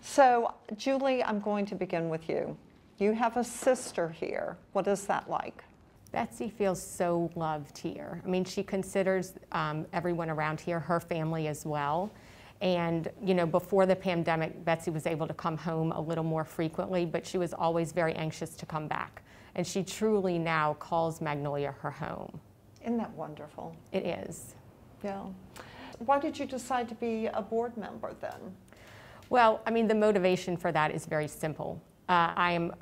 So, Julie, I'm going to begin with you. You have a sister here. What is that like? Betsy feels so loved here. I mean, she considers everyone around here her family as well. And, you know, before the pandemic, Betsy was able to come home a little more frequently, but she was always very anxious to come back. And she truly now calls Magnolia her home. Isn't that wonderful? It is. Yeah. Why did you decide to be a board member then? Well, I mean, the motivation for that is very simple. I am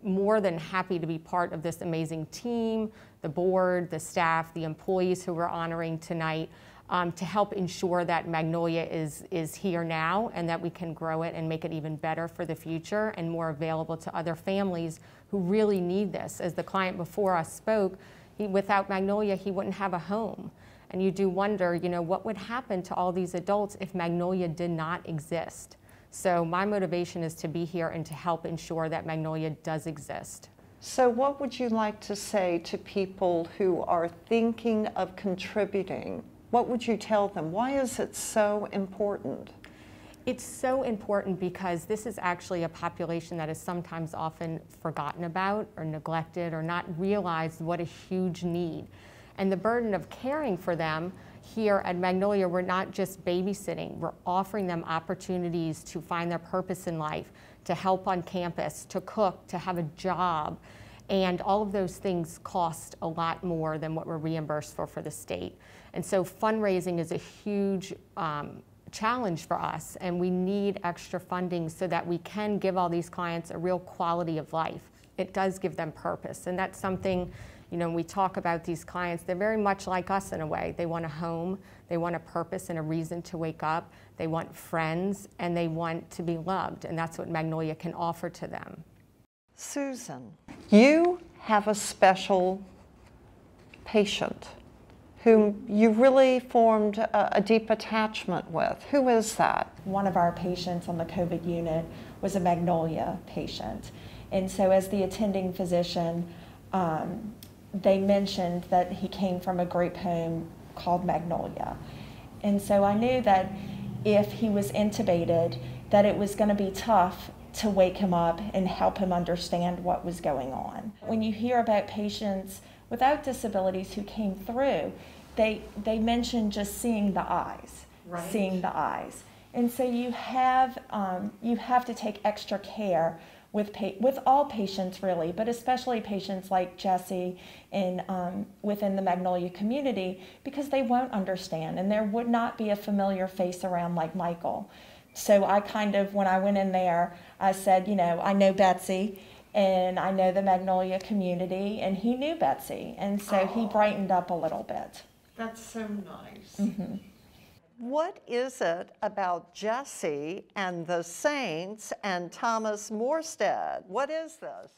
more than happy to be part of this amazing team, the board, the staff, the employees who we're honoring tonight, to help ensure that Magnolia is here now and that we can grow it and make it even better for the future and more available to other families who really need this. As the client before us spoke, without Magnolia, he wouldn't have a home. And you do wonder, you know, what would happen to all these adults if Magnolia did not exist? So my motivation is to be here and to help ensure that Magnolia does exist. So what would you like to say to people who are thinking of contributing? What would you tell them? Why is it so important? It's so important because this is actually a population that is sometimes often forgotten about or neglected or not realized what a huge need. And the burden of caring for them here at Magnolia, we're not just babysitting, we're offering them opportunities to find their purpose in life, to help on campus, to cook, to have a job. And all of those things cost a lot more than what we're reimbursed for the state. And so fundraising is a huge challenge for us, and we need extra funding so that we can give all these clients a real quality of life. It does give them purpose, and that's something, you know, when we talk about these clients, they're very much like us in a way. They want a home, they want a purpose and a reason to wake up, they want friends, and they want to be loved, and that's what Magnolia can offer to them. Susan, you have a special patient whom you really formed a deep attachment with. Who is that? One of our patients on the COVID unit was a Magnolia patient. And so as the attending physician, they mentioned that he came from a group home called Magnolia. And so I knew that if he was intubated, that it was going to be tough to wake him up and help him understand what was going on. When you hear about patients without disabilities who came through, they mention just seeing the eyes, right. Seeing the eyes. And so you have to take extra care with all patients really, but especially patients like Jessie and within the Magnolia community, because they won't understand and there would not be a familiar face around like Michael. So I kind of, when I went in there, I said, you know, I know Betsy and I know the Magnolia community, and he knew Betsy, and so he brightened up a little bit. That's so nice. Mm-hmm. What is it about Jessie and the Saints and Thomas Morestead? What is this?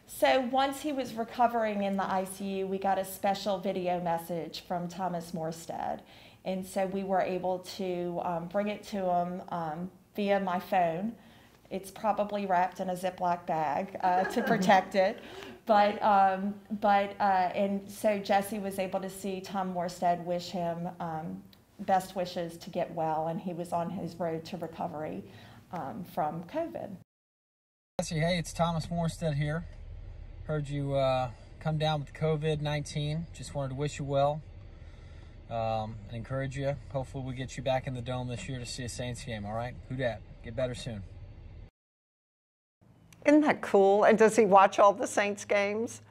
So once he was recovering in the ICU, we got a special video message from Thomas Morestead. And so we were able to bring it to him via my phone. It's probably wrapped in a Ziploc bag to protect it. And so Jessie was able to see Tom Morestead wish him best wishes to get well, and he was on his road to recovery from COVID. Jessie, hey, it's Thomas Morestead here. Heard you come down with COVID-19. Just wanted to wish you well and encourage you. Hopefully we get you back in the Dome this year to see a Saints game, all right? Who dat? Get better soon. Isn't that cool? And does he watch all the Saints games?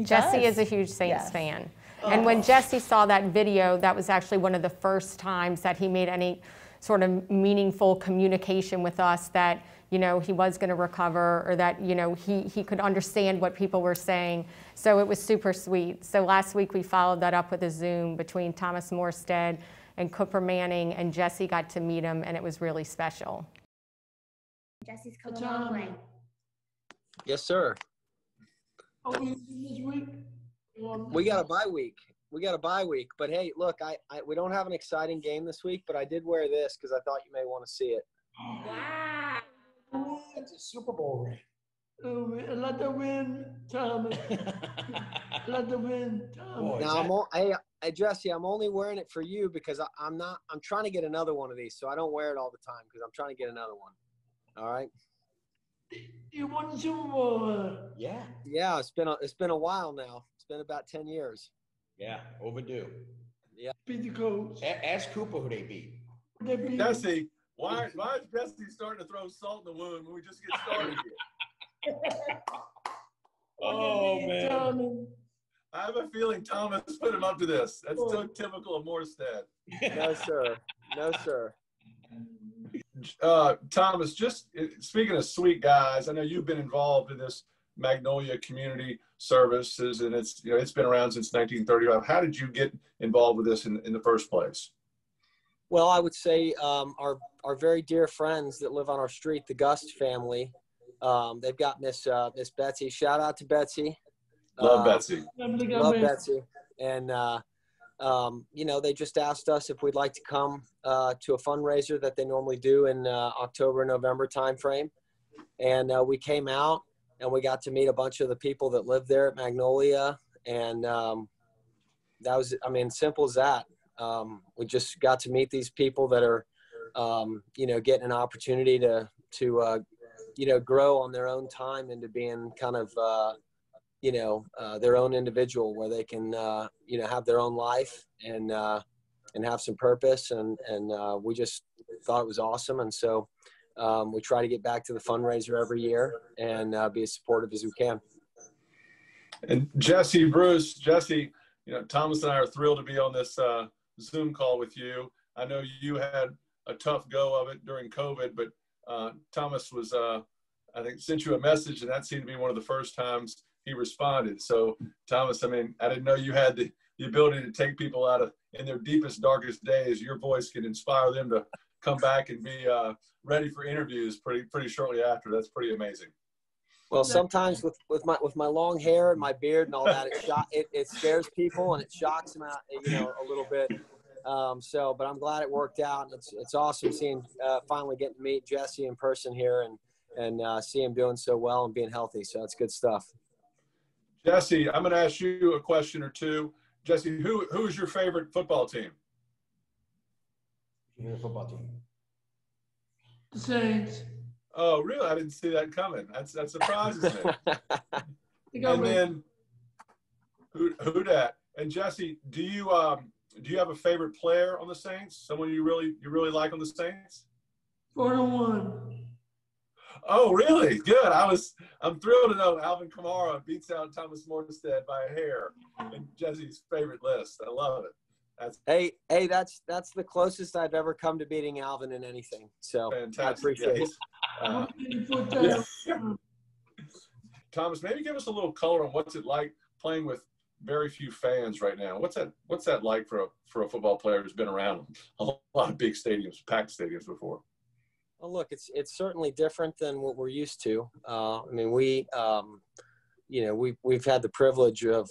Jessie is a huge Saints fan. And when Jessie saw that video, that was actually one of the first times that he made any sort of meaningful communication with us that, you know, he was going to recover, or that, you know, he could understand what people were saying. So it was super sweet. So last week we followed that up with a Zoom between Thomas Morestead and Cooper Manning, and Jessie got to meet him, and it was really special. Jessie's come a long way. Yes, sir. Oh, this week? We got a bye week. But hey, look, we don't have an exciting game this week, but I did wear this because I thought you may want to see it. Wow. It's a Super Bowl ring. Oh, let the win, Thomas. Let the win, Thomas. Now hey, Jessie, I'm only wearing it for you because I'm trying to get another one of these, so I don't wear it all the time because I'm trying to get another one. All right. You won the Super Bowl. Yeah. Yeah, it's been a while now. It's been about 10 years. Yeah. Overdue. Beat the Colts. Ask Cooper who they beat. They beat Jesse, why is Jesse starting to throw salt in the wound when we just get started here? Oh, man. Thomas. I have a feeling Thomas put him up to this. That's so typical of Morestead. No, sir. No, sir. Thomas, just speaking of sweet guys, I know you've been involved in this Magnolia Community Services, and it's been around since 1935. How did you get involved with this in the first place? Well, I would say our very dear friends that live on our street, the Gust family, they've got Miss Betsy. Shout out to Betsy. Love Betsy. Love Betsy. And, they just asked us if we'd like to come to a fundraiser that they normally do in October, November timeframe. And we came out and we got to meet a bunch of the people that live there at Magnolia. And that was, simple as that. We just got to meet these people that are, getting an opportunity to grow on their own time into being kind of, their own individual where they can, have their own life and have some purpose. And we just thought it was awesome. And so we try to get back to the fundraiser every year and be as supportive as we can. And Jesse, Thomas and I are thrilled to be on this Zoom call with you. I know you had a tough go of it during COVID, but Thomas was, I think, sent you a message, and that seemed to be one of the first times he responded. So, Thomas, I didn't know you had the ability to take people out of in their deepest, darkest days. Your voice can inspire them to come back and be ready for interviews pretty shortly after. That's pretty amazing. Well, sometimes with my long hair and my beard and all that, it scares people and it shocks them out, a little bit. But I'm glad it worked out. And it's awesome seeing finally getting to meet Jessie in person here and see him doing so well and being healthy. So it's good stuff. Jessie, I'm going to ask you a question or two. Jessie, who is your favorite football team? Your football team. the Saints. Oh, really? I didn't see that coming. That surprises me. And then who dat? And Jessie, do you have a favorite player on the Saints? Someone you really like on the Saints? 4-1. Oh, really? Good. I'm thrilled to know Alvin Kamara beats out Thomas Morestead by a hair in Jessie's favorite list. I love it. Hey, that's the closest I've ever come to beating Alvin in anything. So fantastic. I appreciate it. Thomas, maybe give us a little color on what's it like playing with very few fans right now. What's that like for a football player who's been around a lot of big stadiums, packed stadiums before? Well, look, it's certainly different than what we're used to. We've had the privilege of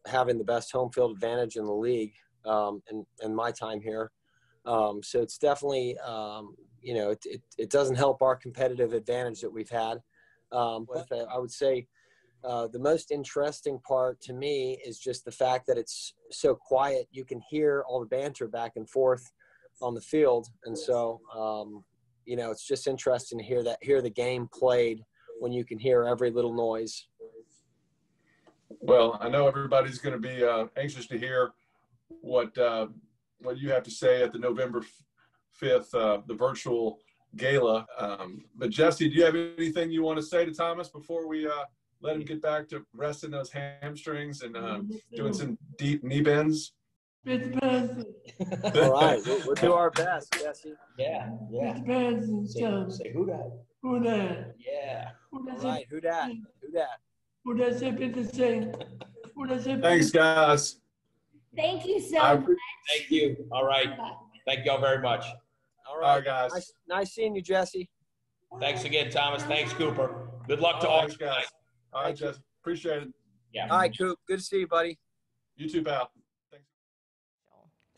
having the best home field advantage in the league in my time here. So it's definitely, it doesn't help our competitive advantage that we've had. But I would say the most interesting part to me is just the fact that it's so quiet. You can hear all the banter back and forth on the field. And so, it's just interesting to hear the game played when you can hear every little noise. Well, I know everybody's going to be anxious to hear what you have to say at the November 5th, the virtual gala. But Jessie, do you have anything you want to say to Thomas before we let him get back to resting those hamstrings and doing some deep knee bends? All right, we'll do our best, Jessie. Yeah. Say who that? Who that? Yeah. All right, who dat? Who that say Peter say? Who that say? Thanks, guys. Thank you so much. Thank you. All right. Thank you all very much. All right, guys. Nice seeing you, Jessie. Thanks again, Thomas. Thanks, Cooper. Good luck to all Thanks, guys. All right, Jesse. Appreciate it. Yeah. All right, Coop. Good to see you, buddy. You too, pal. Thanks.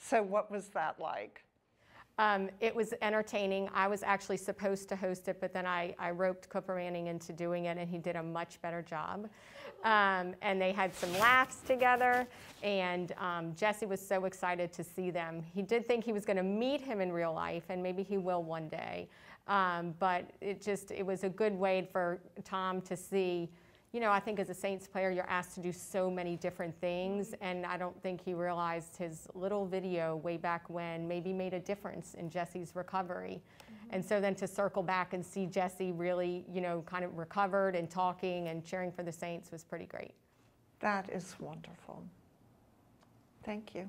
So what was that like? It was entertaining. I was actually supposed to host it, but then I roped Cooper Manning into doing it, and he did a much better job. And they had some laughs together, and Jessie was so excited to see them. He did think he was going to meet him in real life, and maybe he will one day. But it was a good way for Tom to see, you know, I think as a Saints player, you're asked to do so many different things, and I don't think he realized his little video way back when maybe made a difference in Jessie's recovery. And so then to circle back and see Jessie really, you know, kind of recovered and talking and cheering for the Saints was pretty great. That is wonderful. Thank you.